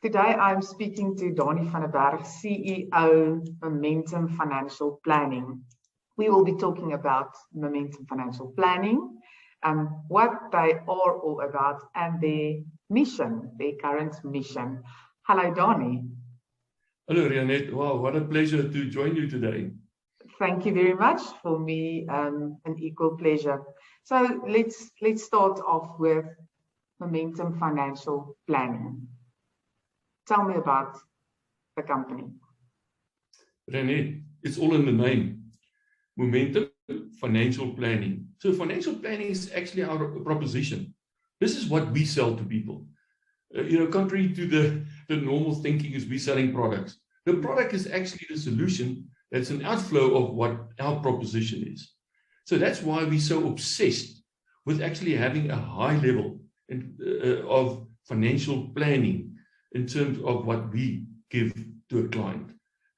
Today I'm speaking to Danie van Bergh, CEO, Momentum Financial Planning. We will be talking about Momentum Financial Planning, what they are all about, and their mission, their current mission. Hello, Danie. Hello, Rianet. Wow, what a pleasure to join you today. Thank you very much. For me, an equal pleasure. So let's start off with Momentum Financial Planning. Tell me about the company. Rianet, it's all in the name. Momentum Financial Planning. So financial planning is actually our proposition. This is what we sell to people. Contrary to the normal thinking is we're selling products. The product is actually the solution that's an outflow of what our proposition is. So that's why we're so obsessed with actually having a high level of financial planning in terms of what we give to a client.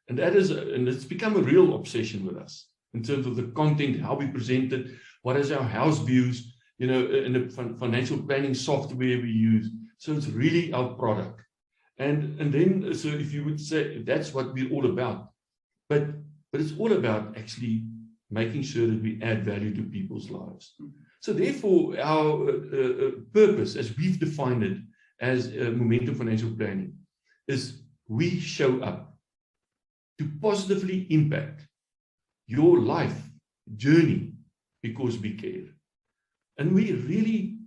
And it's become a real obsession with us in terms of the content, how we present it, what is our house views, in the financial planning software we use. So it's really our product. And then, so if you would say that's what we're all about, but it's all about actually making sure that we add value to people's lives. So therefore, our purpose, as we've defined it as Momentum Financial Planning, is we show up to positively impact your life journey because we care. And we're really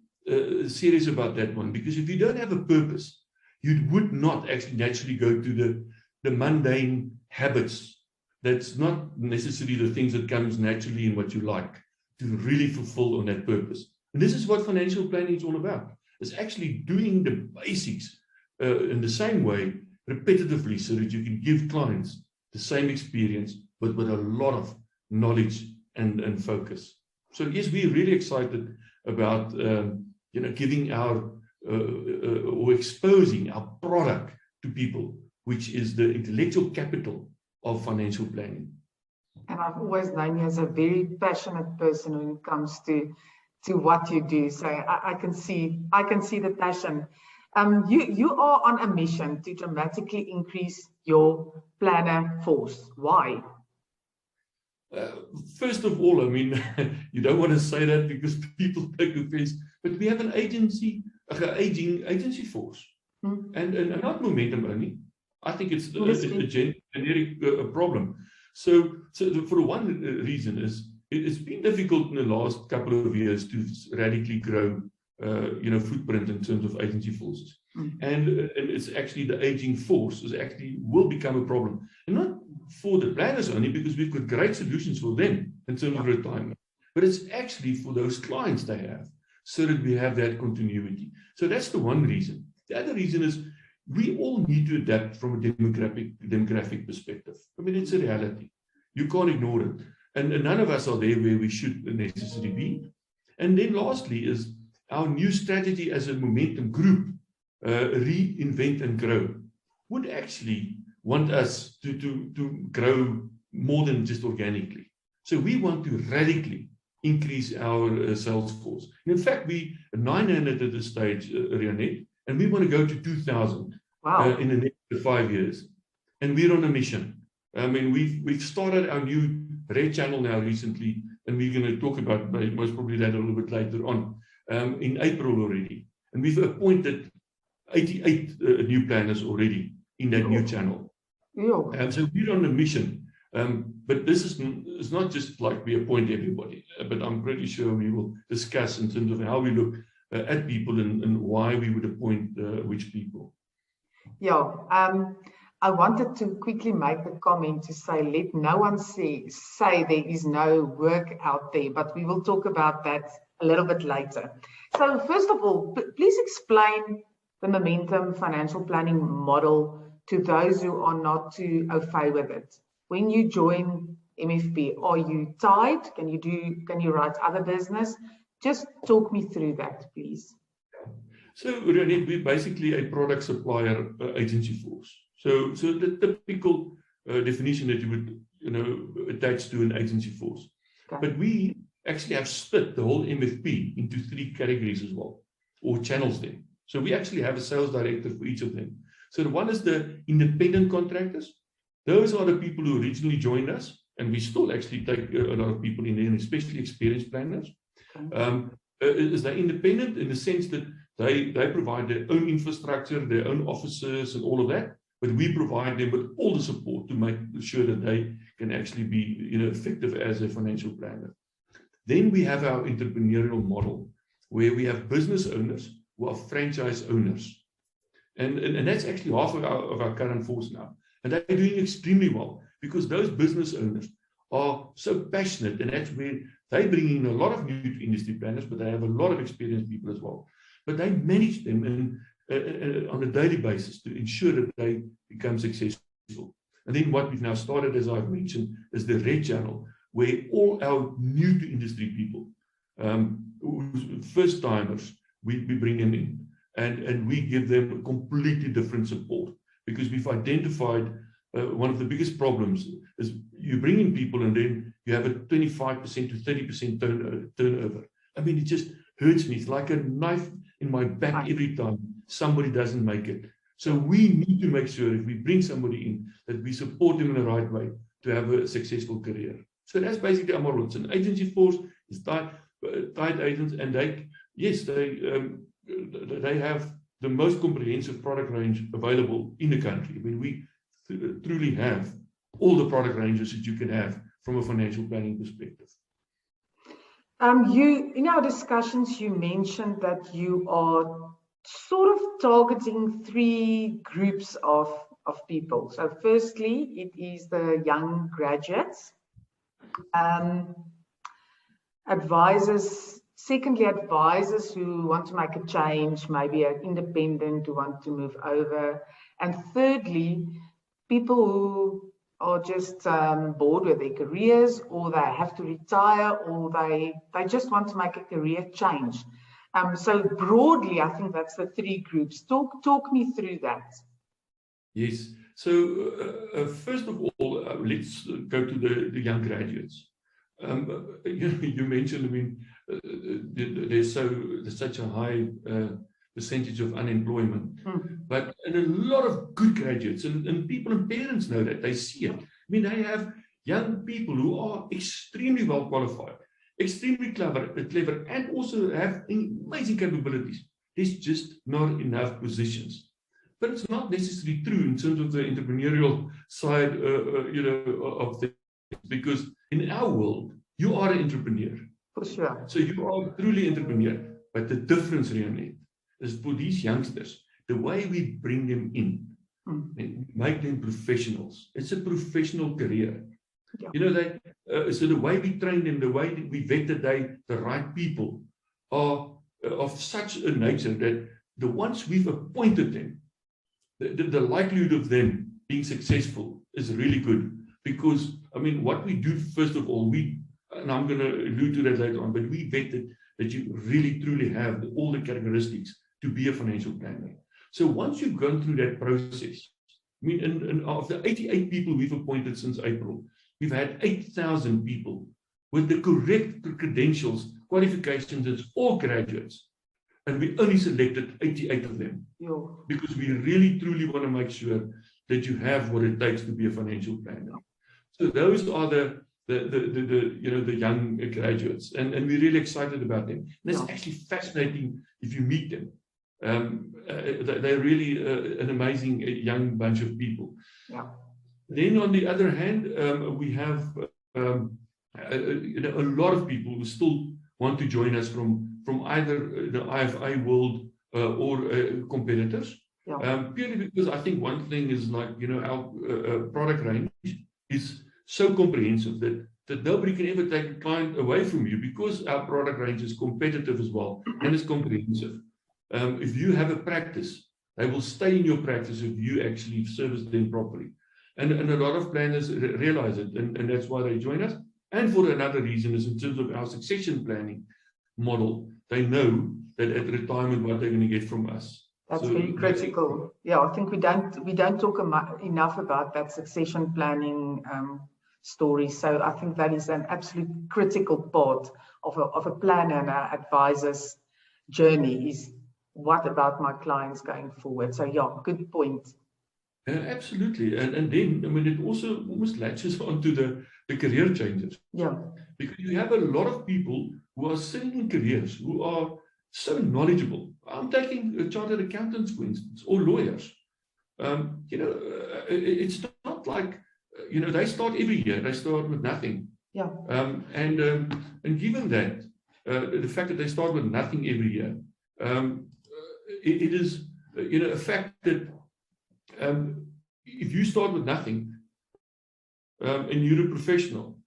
serious about that one, because if you don't have a purpose, you would not actually naturally go to the mundane habits. That's not necessarily the things that comes naturally in what you like to really fulfill on that purpose. And this is what financial planning is all about. It's actually doing the basics in the same way, repetitively, so that you can give clients the same experience, but with a lot of knowledge and focus. So yes, we're really excited about giving our or exposing our product to people, which is the intellectual capital of financial planning. And I've always known you as a very passionate person when it comes to what you do. So I can see the passion. You are on a mission to dramatically increase your planner force. Why? First of all, I mean, you don't want to say that because people take offense, but we have an aging agency force, and not Momentum only. I think it's a generic problem. So for one reason is it's been difficult in the last couple of years to radically grow, footprint in terms of agency forces, and it's actually the aging force will become a problem, and not for the planners only, because we've got great solutions for them in terms of retirement, but it's actually for those clients they have, so that we have that continuity. So that's the one reason. The other reason is we all need to adapt from a demographic perspective. I mean, it's a reality. You can't ignore it. And none of us are there where we should necessarily be. And then lastly is our new strategy as a Momentum group, reinvent and grow, would actually want us to grow more than just organically. So we want to radically increase our sales force. And in fact, we are 900 at this stage, Rianet, and we want to go to 2,000 in the next 5 years. And we're on a mission. I mean, we've started our new Red channel now recently, and we're going to talk about most probably that a little bit later on, in April already. And we've appointed 88 new planners already in that new channel. So we're on a mission. But this is not just like we appoint everybody, but I'm pretty sure we will discuss in terms of how we look at people and why we would appoint which people. Yeah, I wanted to quickly make a comment to say, let no one say there is no work out there, but we will talk about that a little bit later. So first of all, please explain the Momentum Financial Planning model to those who are not too au fait with it. When you join MFP, are you tied? Can you write other business? Just talk me through that, please. So we're basically a product supplier agency force. So the typical definition that you would attach to an agency force. Okay. But we actually have split the whole MFP into 3 categories as well, or channels there. So we actually have a sales director for each of them. So the one is the independent contractors. Those are the people who originally joined us, and we still actually take a lot of people in there, and especially experienced planners. Is they independent in the sense that they provide their own infrastructure, their own offices, and all of that, but we provide them with all the support to make sure that they can actually be, effective as a financial planner. Then we have our entrepreneurial model, where we have business owners who are franchise owners. And that's actually half of our current force now. And they're doing extremely well because those business owners are so passionate, and that's where they bring in a lot of new industry planners, but they have a lot of experienced people as well. But they manage them on a daily basis to ensure that they become successful. And then what we've now started, as I've mentioned, is the red channel, where all our new to industry people, first timers, we bring them in, and we give them a completely different support, because we've identified one of the biggest problems is you bring in people and then you have a 25% to 30% turnover. I mean, it just hurts me. It's like a knife in my back every time somebody doesn't make it. So we need to make sure if we bring somebody in, that we support them in the right way to have a successful career. So that's basically our model. It's an agency force, it's tied agents, and they have the most comprehensive product range available in the country. I mean, we truly have all the product ranges that you can have from a financial planning perspective. In our discussions, you mentioned that you are sort of targeting 3 groups of people. So firstly, it is the young graduates, advisors. Secondly, advisors who want to make a change, maybe an independent who want to move over. And thirdly, people who are just bored with their careers, or they have to retire, or they just want to make a career change. So broadly, I think that's the 3 groups. Talk me through that. Yes. So first of all, let's go to the young graduates. You mentioned, I mean, there's such a high percentage of unemployment, but and a lot of good graduates, and people and parents know that, they see it. I mean, they have young people who are extremely well qualified, extremely clever, and also have amazing capabilities. There's just not enough positions. But it's not necessarily true in terms of the entrepreneurial side, of things, because in our world, you are an entrepreneur. For sure. So you are truly an entrepreneur. But the difference, Rianet, is for these youngsters, the way we bring them in and make them professionals. It's a professional career. Yeah. So the way we train them, the way that we vet the right people are of such a nature that the ones we've appointed them, the likelihood of them being successful is really good. Because, I mean, what we do, first of all, and I'm going to allude to that later on, but we vetted that you really, truly have all the characteristics to be a financial planner. So once you've gone through that process, I mean, and of the 88 people we've appointed since April, we've had 8,000 people with the correct credentials, qualifications, it's all graduates. And we only selected 88 of them. Because we really, truly want to make sure that you have what it takes to be a financial planner. So those are the young graduates, and we're really excited about them. And it's actually fascinating if you meet them. They're really an amazing young bunch of people. Yeah. Then on the other hand, we have a lot of people who still want to join us from either the IFA world or competitors. Yeah. Purely because I think one thing is like, our product range is so comprehensive that nobody can ever take a client away from you, because our product range is competitive as well and is comprehensive. If you have a practice, they will stay in your practice if you actually service them properly. And a lot of planners realize it, and that's why they join us. And for another reason is in terms of our succession planning model, they know that at retirement what they're going to get from us. That's very critical. Yeah, I think we don't talk enough about that succession planning story. So I think that is an absolute critical part of a planner and an advisor's journey, is what about my clients going forward. So yeah, good point. Absolutely. And then, I mean, it also almost latches onto the career changes. Yeah. Because you have a lot of people who are sitting in careers who are so knowledgeable. I'm taking chartered accountants, for instance, or lawyers. It's not like, they start every year. They start with nothing. Yeah. And given that, the fact that they start with nothing every year, it is, a fact that if you start with nothing and you're a professional,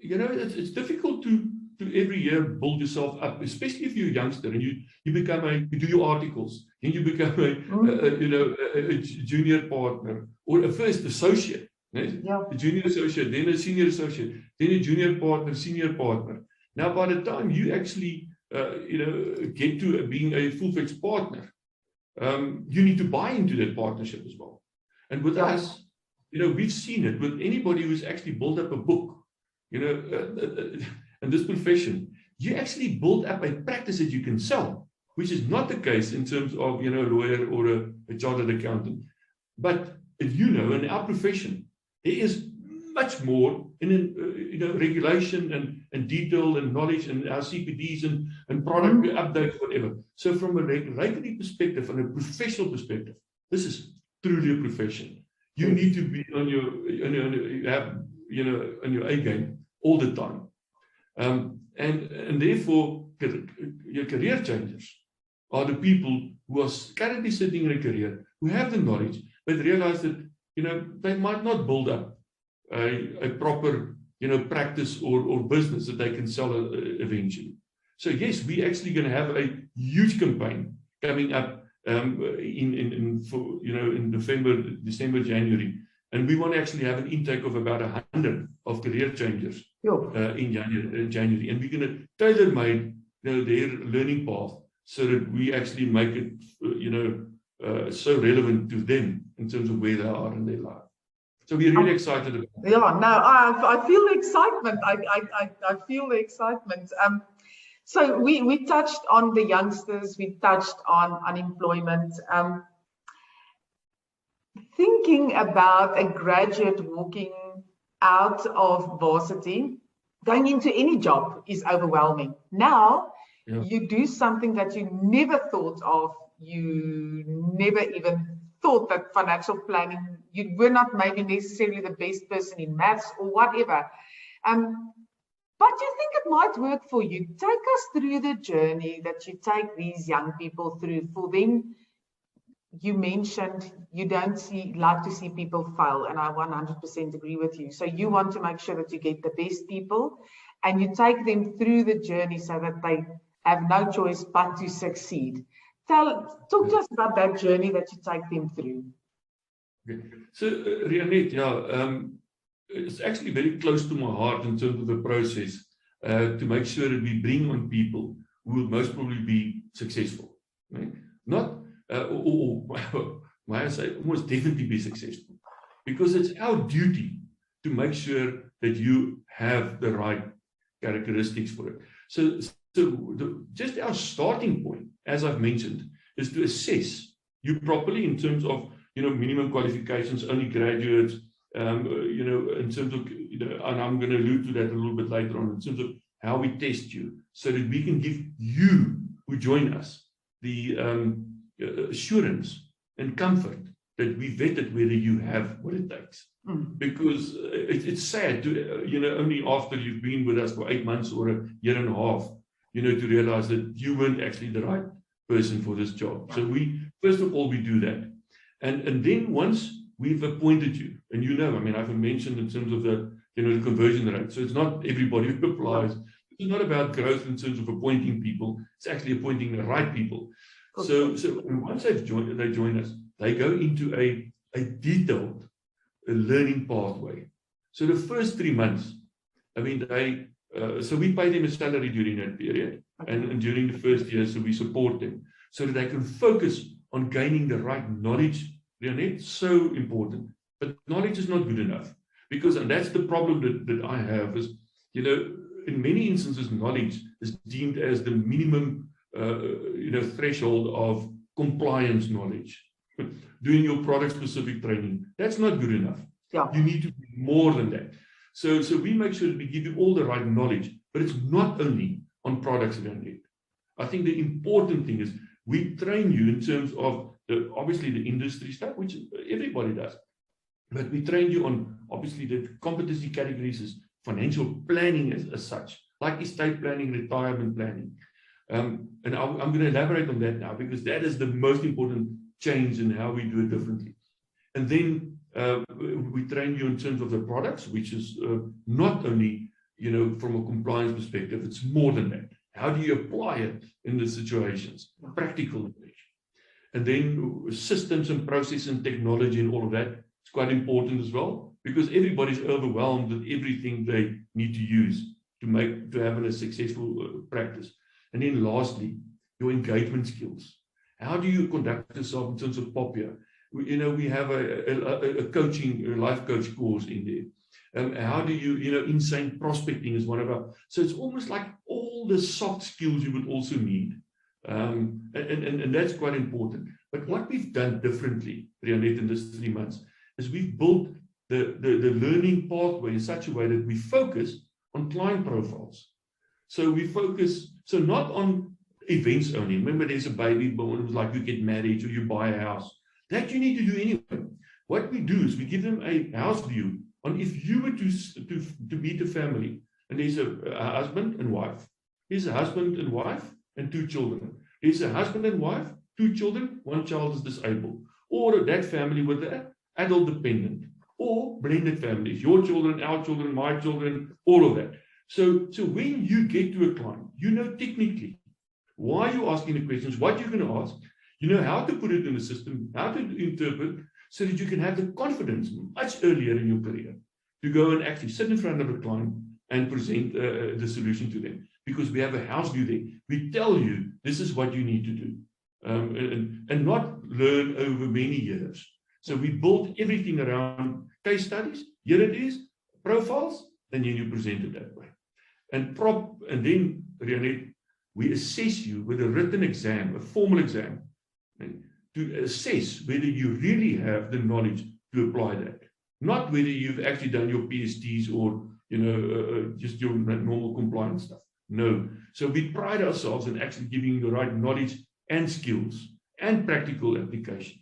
it's difficult to every year build yourself up, especially if you're a youngster and you do your articles, then you become a junior partner or a first associate, Yeah. a junior associate, then a senior associate, then a junior partner, senior partner. Now, by the time you actually get to being a full-fledged partner, you need to buy into that partnership as well. And with us, we've seen it with anybody who's actually built up a book, in this profession, you actually build up a practice that you can sell, which is not the case in terms of, a lawyer or a chartered accountant. But in our profession, there is much more in regulation and detail and knowledge and our CPDs and product updates, whatever. So from a regulatory perspective and a professional perspective, this is truly a profession. You need to be on your A game all the time. And therefore, your career changers are the people who are currently sitting in a career, who have the knowledge, but realize that, they might not build up a proper, practice or business that they can sell eventually. So yes, we're actually going to have a huge campaign coming up in November, December, January. And we want to actually have an intake of about 100 of career changers in January. And we're going to tailor-made their learning path so that we actually make it, so relevant to them in terms of where they are in their life. So we're really excited about it. Yeah, no, I feel the excitement. I feel the excitement. So we touched on the youngsters, we touched on unemployment. Thinking about a graduate walking out of varsity, going into any job is overwhelming. Now, you do something that you never thought of. You never even thought that financial planning, you were not maybe necessarily the best person in maths or whatever. But you think it might work for you. Take us through the journey that you take these young people through. For them, you mentioned you don't like to see people fail, and I 100% agree with you. So you want to make sure that you get the best people and you take them through the journey so that they have no choice but to succeed. Talk to us about that journey that you take them through. Okay. So, Rianet, it's actually very close to my heart in terms of the process to make sure that we bring on people who will most probably be successful. Right? Not or might I say, almost definitely be successful, because it's our duty to make sure that you have the right characteristics for it. So just our starting point, as I've mentioned, is to assess you properly in terms of minimum qualifications, only graduates, in terms of and I'm going to allude to that a little bit later on in terms of how we test you, so that we can give you who join us the assurance and comfort that we vetted whether you have what it takes. Because it's sad to, only after you've been with us for 8 months or a year and a half, to realize that you weren't actually the right person for this job. So first of all, we do that. And then once we've appointed you, and I've mentioned in terms of the conversion rate. So it's not everybody who applies. It's not about growth in terms of appointing people. It's actually appointing the right people. So once they join us, they go into a detailed learning pathway. So the first 3 months, so we pay them a salary during that period, and during the first year, so we support them so that they can focus on gaining the right knowledge. Rianet, so important, but knowledge is not good enough, and that's the problem that I have is, in many instances, knowledge is deemed as the minimum threshold of compliance knowledge. doing your product-specific training. That's not good enough. Yeah. You need to do more than that. So we make sure that we give you all the right knowledge, but it's not only on products around it. I think the important thing is we train you in terms of obviously the industry stuff, which everybody does. But we train you on obviously the competency categories as financial planning as such, like estate planning, retirement planning. And I'm going to elaborate on that now because that is the most important change in how we do it differently. And then we train you in terms of the products, which is not only, from a compliance perspective, it's more than that. How do you apply it in the situations? Practical knowledge. And then systems and process and technology and all of that is quite important as well, because everybody's overwhelmed with everything they need to use to have a successful practice. And then lastly, your engagement skills. How do you conduct yourself in terms of POPIA? We have a coaching, a life coach course in there. How do you, insane prospecting is one of our, so it's almost like all the soft skills you would also need. And that's quite important. But what we've done differently, Rianet, in this 3 months, is we've built the learning pathway in such a way that we focus on client profiles. So we focus, so not on events only. Remember, there's a baby born, it was like you get married or you buy a house. That you need to do anyway. What we do is we give them a house view on if you were to meet a family, and there's a husband and wife. There's a husband and wife and 2 children. There's a husband and wife, 2 children, 1 child is disabled. Or that family with an adult dependent. Or blended families, your children, our children, my children, all of that. So when you get to a client, technically why you're asking the questions, what you're going to ask, how to put it in the system, how to interpret, so that you can have the confidence much earlier in your career to go and actually sit in front of a client and present the solution to them. Because we have a house view there. We tell you this is what you need to do, and not learn over many years. So we built everything around case studies. Here it is, profiles, and then you present it that way. And then, Rianet, we assess you with a written exam, a formal exam, to assess whether you really have the knowledge to apply that. Not whether you've actually done your PhDs or just your normal compliance stuff. No. So we pride ourselves in actually giving you the right knowledge and skills and practical application.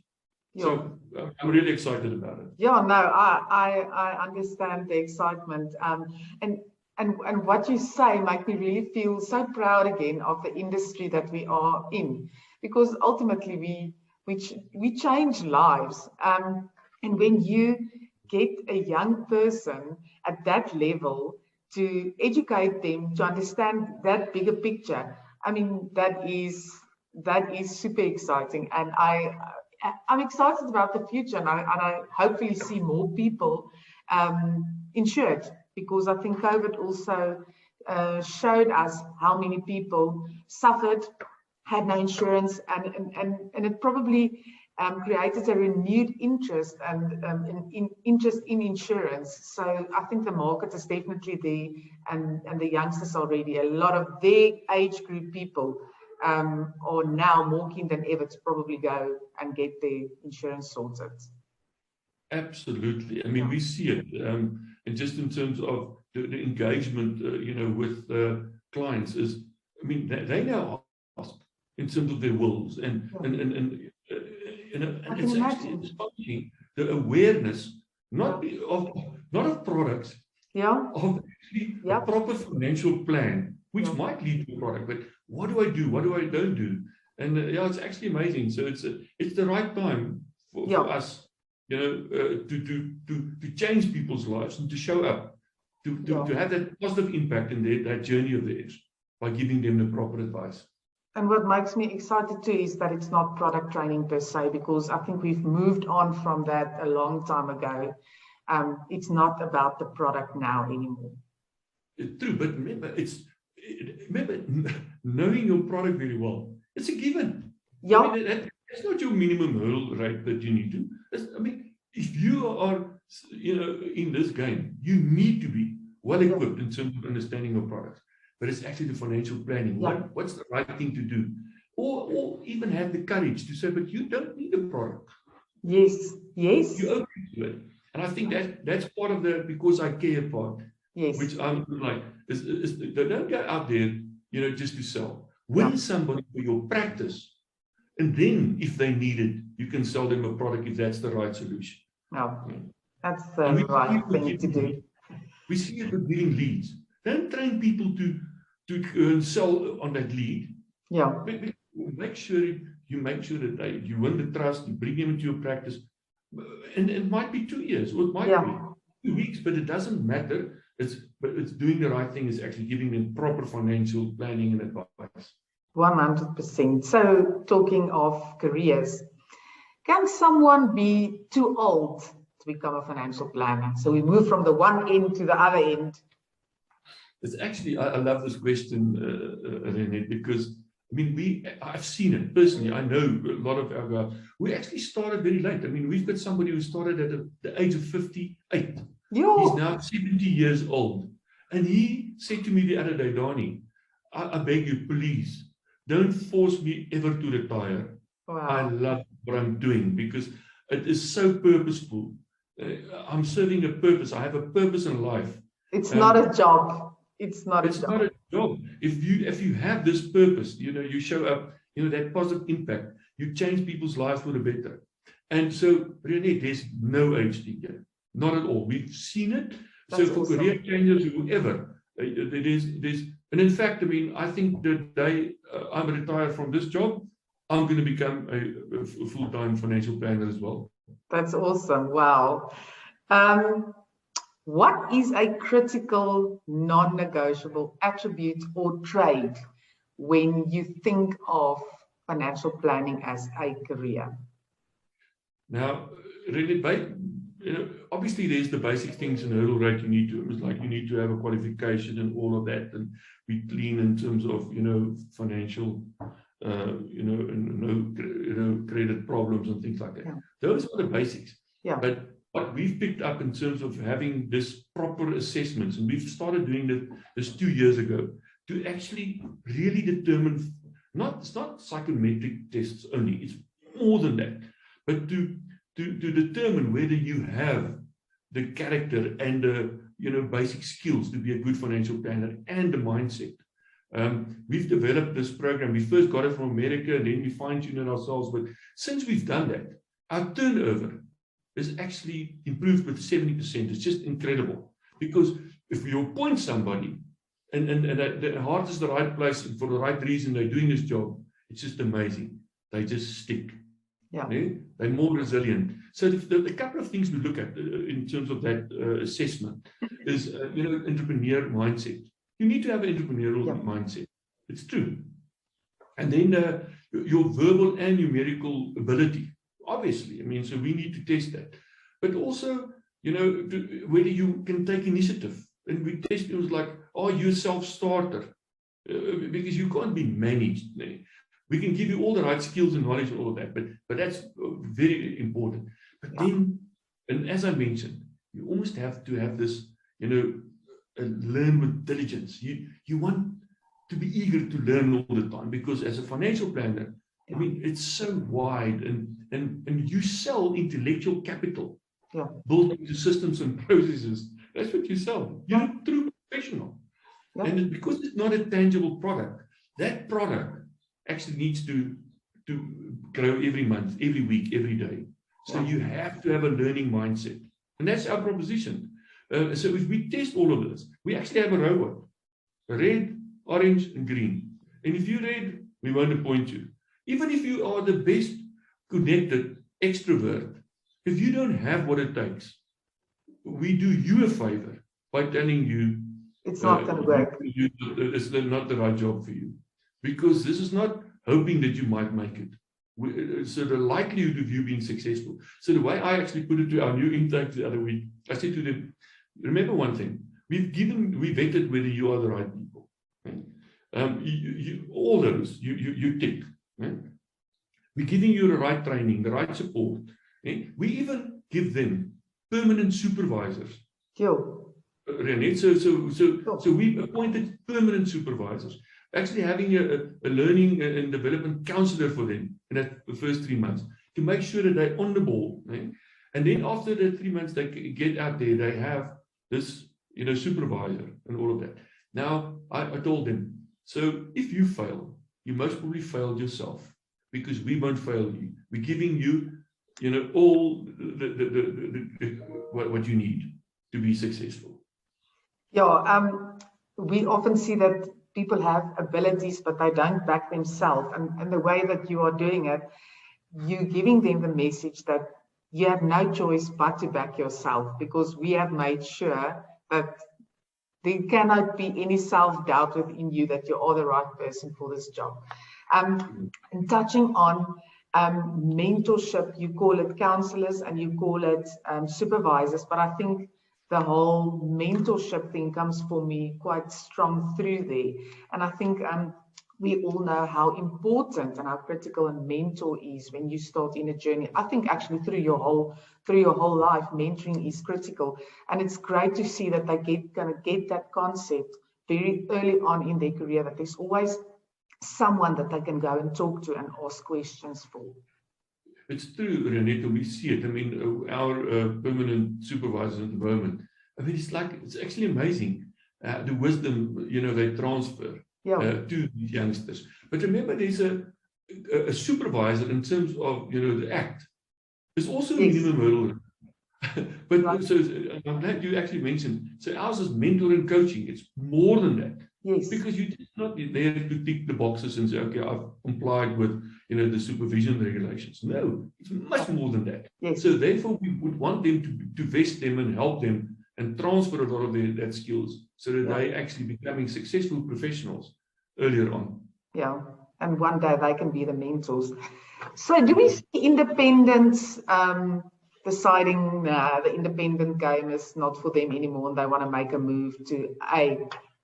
Yeah. So I'm really excited about it. Yeah, no, I understand the excitement. And what you say makes me really feel so proud again of the industry that we are in, because ultimately we change lives. And when you get a young person at that level to educate them to understand that bigger picture, I mean, that is super exciting. And I'm excited about the future, and I hopefully see more people insured, because I think COVID also showed us how many people suffered, had no insurance, and it probably created a renewed interest and interest in insurance. So I think the market is definitely there, and the youngsters already, a lot of their age group people are now more keen than ever to probably go and get their insurance sorted. Absolutely. I mean, we see it, and just in terms of the engagement, with clients is, I mean, they now ask in terms of their wills, and it's actually astonishing the awareness, not of products, of actually a proper financial plan, which might lead to a product, but what do I do? What do I don't do? And it's actually amazing. So it's the right time for us, to change people's lives and to show up, to have that positive impact in that journey of theirs by giving them the proper advice. And what makes me excited too is that it's not product training per se, because I think we've moved on from that a long time ago. It's not about the product now anymore. True, but remember, knowing your product very well. It's a given. Yeah. I mean, that's not your minimum hurdle rate that you need to. I mean, if you are, in this game, you need to be well equipped in terms of understanding your products. But it's actually the financial planning. What's the right thing to do? Or even have the courage to say, but you don't need a product. Yes, yes, You open to it. And I think that's part of the because I care part, yes. which I'm like, is they don't go out there, just to sell. Win somebody for your practice. And then if they need it, you can sell them a product if that's the right solution. No, that's And the right thing to do. we see it with giving leads. Don't train people to sell on that lead. Yeah. Make sure that you win the trust, you bring them into your practice. And it might be 2 years, or it might be 2 weeks, but it doesn't matter. But it's doing the right thing, is actually giving them proper financial planning and advice. 100%. So talking of careers, can someone be too old to become a financial planner? So we move from the one end to the other end. It's actually, I love this question, Rianet, because I mean, I've seen it personally. I know a lot of our guys. We actually started very late. I mean, we've got somebody who started at the age of 58. He's now 70 years old. And he said to me the other day, Danie, I beg you, please, don't force me ever to retire. Wow. I love what I'm doing because it is so purposeful. I'm serving a purpose. I have a purpose in life. It's not a job. It's not a job. If you have this purpose, you show up, that positive impact, you change people's lives for the better. And so, Rianet, there's no age ticket. Not at all. We've seen it. That's so for awesome. Career changers, whoever, and in fact, I mean, I think the day I'm retired from this job, I'm going to become a full-time financial planner as well. That's awesome. Wow. What is a critical, non-negotiable attribute or trait when you think of financial planning as a career? Now, really, obviously there's the basic things in hurdle rate you need to. It's like you need to have a qualification and all of that, and be clean in terms of financial, credit problems and things like that. Yeah. Those are the basics. Yeah. But what we've picked up in terms of having this proper assessments, and we've started doing this 2 years ago, to actually really determine, it's not psychometric tests only, it's more than that, but to determine whether you have the character and the basic skills to be a good financial planner and the mindset. We've developed this program. We first got it from America, and then we fine-tuned it ourselves. But since we've done that, our turnover is actually improved with 70%. It's just incredible. Because if you appoint somebody and the heart is the right place and for the right reason, they're doing this job, it's just amazing. They just stick. Yeah. They're more resilient. So the couple of things we look at in terms of that assessment is, entrepreneur mindset. You need to have an entrepreneurial mindset. It's true. And then your verbal and numerical ability. Obviously, I mean, so we need to test that. But also, whether you can take initiative. And we test things like, are you a self-starter? Because you can't be managed. We can give you all the right skills and knowledge and all of that, but that's very important. But then, and as I mentioned, you almost have to have this, learn with diligence. You want to be eager to learn all the time, because as a financial planner, I mean, it's so wide, and you sell intellectual capital, built into systems and processes. That's what you sell. You're a true professional. And because it's not a tangible product, that product actually needs to grow every month, every week, every day. So you have to have a learning mindset. And that's our proposition. So if we test all of this, we actually have a robot. Red, orange, and green. And if you're red, we won't appoint you. Even if you are the best connected extrovert, if you don't have what it takes, we do you a favor by telling you it's not going to work. It's not the right job for you. Because this is not hoping that you might make it. So the likelihood of you being successful. So the way I actually put it to our new intake the other week, I said to them, remember one thing, we vetted whether you are the right people. Right? All those, you tick. Right? We're giving you the right training, the right support. Right? We even give them permanent supervisors. Rianet, so we've appointed permanent supervisors. Actually having a learning and development counselor for them in the first 3 months, to make sure that they're on the ball. And then after the 3 months, they get out there, they have this, supervisor and all of that. Now, I told them, so if you fail, you most probably failed yourself, because we won't fail you. We're giving you, all what you need to be successful. Yeah, we often see that people have abilities, but they don't back themselves. And the way that you are doing it, you're giving them the message that you have no choice but to back yourself, because we have made sure that there cannot be any self-doubt within you that you are the right person for this job. And touching on mentorship, you call it counselors and you call it supervisors, but I think the whole mentorship thing comes for me quite strong through there. And I think we all know how important and how critical a mentor is when you start in a journey. I think actually through your whole life, mentoring is critical. And it's great to see that they get that concept very early on in their career, that there's always someone that they can go and talk to and ask questions for. It's true, Rianet, we see it. I mean, our permanent supervisors at the moment, I mean, it's actually amazing the wisdom, they transfer to these youngsters. But remember, there's a supervisor in terms of, the act. There's also a minimum hurdle. But right. So I'm glad you actually mentioned, so ours is mentor and coaching. It's more than that. Yes. Because you're not there to tick the boxes and say, okay, I've complied with, the supervision regulations. No, it's much more than that. Yes. So therefore, we would want them to vest them and help them and transfer a lot of that skills so that they actually becoming successful professionals earlier on. Yeah, and one day they can be the mentors. So do we see independents deciding the independent game is not for them anymore and they want to make a move to a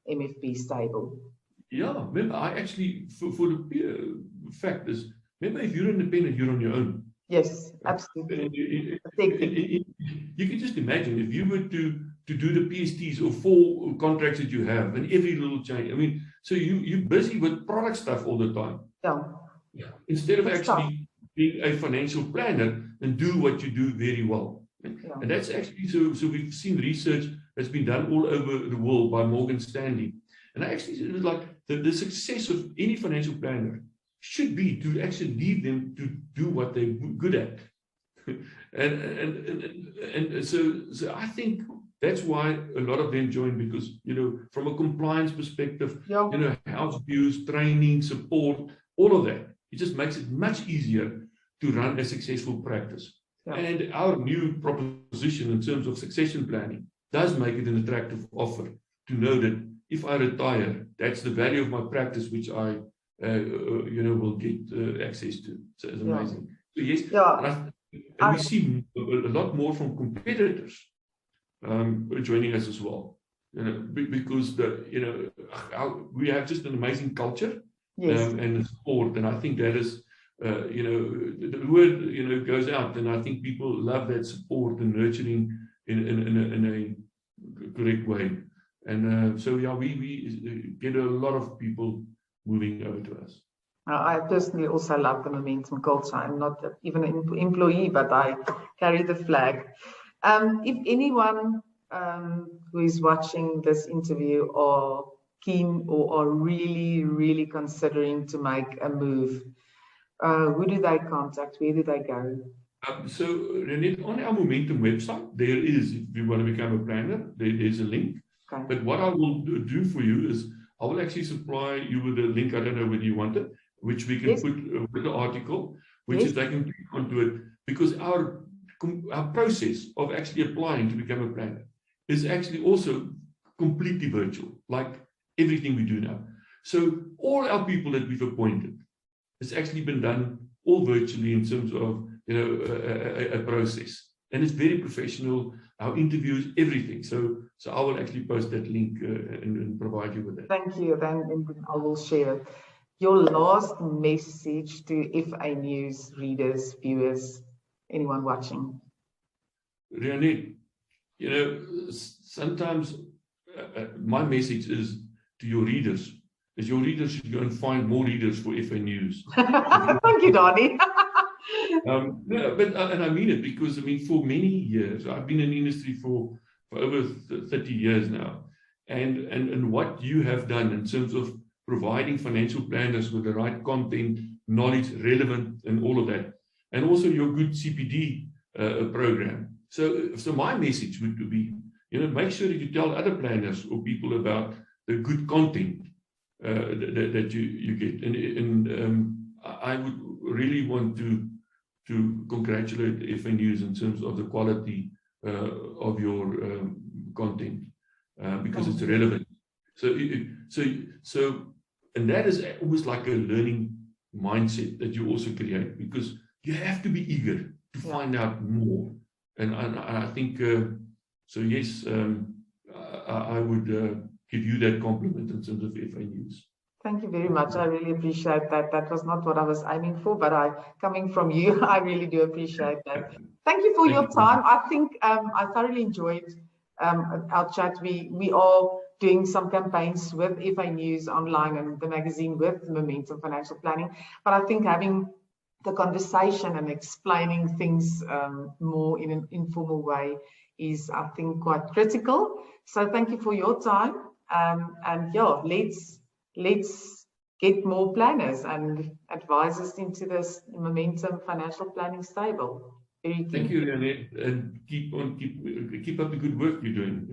MFB stable? Yeah, remember, I actually, for the fact is, remember, if you're independent, you're on your own. Yes, absolutely. You can just imagine if you were to do the PSTs or 4 contracts that you have and every little change. I mean, so you're busy with product stuff all the time. Yeah. Instead of actually being a financial planner and do what you do very well. Yeah. And that's actually, so we've seen research that's been done all over the world by Morgan Stanley. And actually, it was like the success of any financial planner should be to actually lead them to do what they're good at. and so I think that's why a lot of them join, because, from a compliance perspective, house views, training, support, all of that, it just makes it much easier to run a successful practice. Yeah. And our new proposition in terms of succession planning does make it an attractive offer to know that if I retire, that's the value of my practice, which I, will get access to. So it's amazing. So yes, and we see a lot more from competitors joining us as well. Because we have just an amazing culture and support, and I think that is. The word goes out, and I think people love that support and nurturing in a correct way, and so we get a lot of people moving over to us. I personally also love the momentum culture. I'm not even an employee, but I carry the flag. If anyone who is watching this interview are keen or are really considering to make a move, who do they contact? Where do they go? So, Rianet, on our Momentum website, there is, if you want to become a planner, there's a link. Okay. But what I will do for you is, I will actually supply you with a link, I don't know whether you want it, which we can put with the article, which is they can click onto it, because our process of actually applying to become a planner is actually also completely virtual, like everything we do now. So, all our people that we've appointed, it's actually been done all virtually in terms of a process, and it's very professional. Our interviews, everything. So I will actually post that link and provide you with it. Thank you. Then I will share it. Your last message to FAnews readers, viewers, anyone watching. Rianet, sometimes my message is to your readers. Your readers should go and find more readers for FAnews. Thank you, Danie. No, but and I mean it because I mean for many years I've been in the industry for over 30 years now, and what you have done in terms of providing financial planners with the right content, knowledge, relevant, and all of that, and also your good CPD program. So my message would be, make sure that you tell other planners or people about the good content that you get, and I would really want to congratulate FAnews in terms of the quality of your content because it's relevant. So, and that is almost like a learning mindset that you also create, because you have to be eager to find out more. And I think so. Yes, I would give you that compliment in terms of FAnews. Thank you very much. I really appreciate that. That was not what I was aiming for, but coming from you, I really do appreciate that. Thank you for your time. I think I thoroughly enjoyed our chat. We are doing some campaigns with FAnews online and the magazine with Momentum Financial Planning. But I think having the conversation and explaining things more in an informal way is, I think, quite critical. So thank you for your time. And yeah, let's get more planners and advisors into this Momentum Financial Planning stable. Thank you, Rianet, and keep up the good work you're doing.